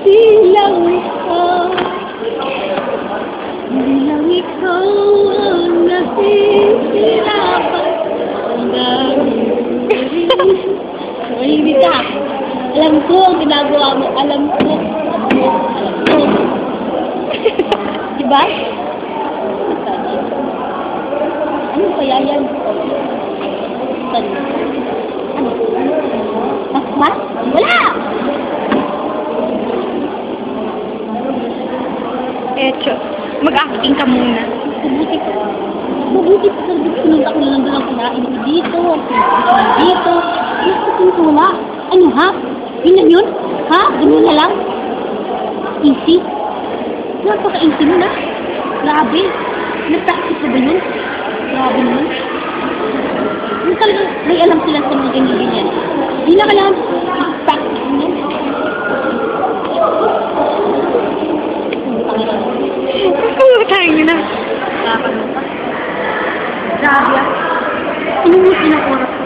Bilang ikaw, bilang ikaw ang nasisirapan hanggang hindi ka. Alam ko ang ginagawa mo. Alam ko. Diba? Ano kaya yan? Ano? Mas? Wala! Echo, mag-acting ka muna. Mabuti ka. Mabuti ka sa pinunta ko na lang doon ang kinain ko dito. Dito. Gusto ko wala. Ano ha? Yun lang yun? Ha? Ganun na lang? Easy? Napaka-easy mo na. Grabe. Nag-practice ka ba yun? Grabe naman. Yung talagang may alam sila sa mga ganyan-ganyan. Hindi na kailangan practice mo. Tayo na. Grabe ah. Inubos nilang oras ko.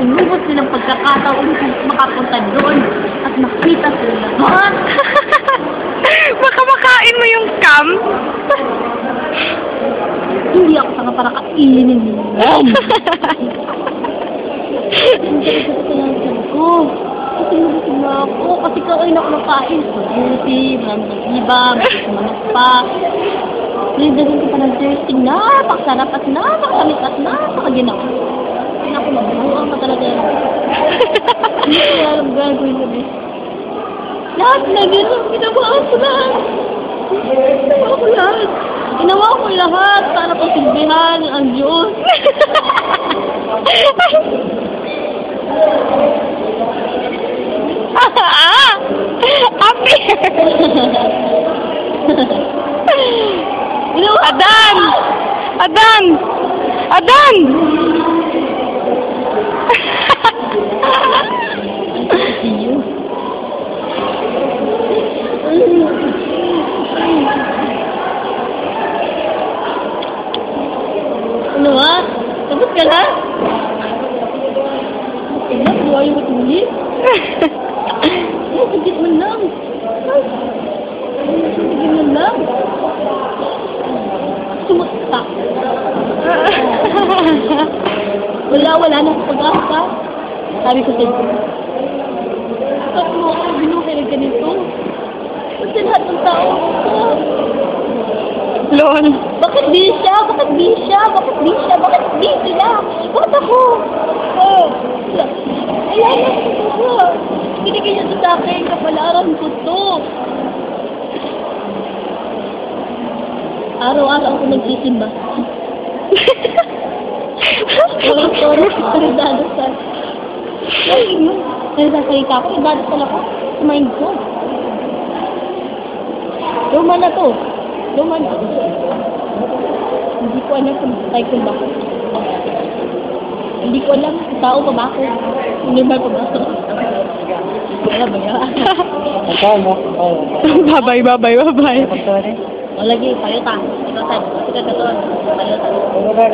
Inubos nilang pagkakataon makapunta doon at makita sila. Ha? Baka makain mo yung cam. Hindi ako sana para kainin nila. Hindi ko. Kasi nabusog na ako. Kasi kain ako nakain. Buti, maraming iba, maraming pa. Nilidagin ko pa ng dressing. Napakasarap at napakalamit at napakaginaw. Hindi ako mabubuang pa talaga yan. Hindi ko alam gagawin na din. Lahat na gano'n, ginawa ko lahat. Ginawa ko lahat. Ginawa ko lahat para pasilbihan ang Diyos. Happy! Adan! Adan! Adan! Ano ha? Tapos ka na? Tignan, buhay mo tulit. Sagit man lang. Sagit man lang. Sumukta. Wala na pag-asa. Sabi ko sa'yo. Bakit mo ako binuhay ng ganito? Kasi lahat ng tao ko. Lol. Bakit di siya? Bakit di siya? Bakit di siya? Bakit di sila? Bakit ako? Ayan ko. Binigay niya sa akin. Kapalaran ko to. Araw-araw ako nagsisimba. Sorry, dadasal. Ay, yun. Nagsasalita ko. Dadasal ako. Sa mind ko. Luma na to. Luma na. Hindi ko alam kung tayo kung bakit. Hindi ko alam kung tao pa ba ako. Normal pa ba ako. Wala ba yan? Bye-bye. O lagi, payo ta. Ikaw tayo. Ikaw ka to. Payo ta. Ano ba,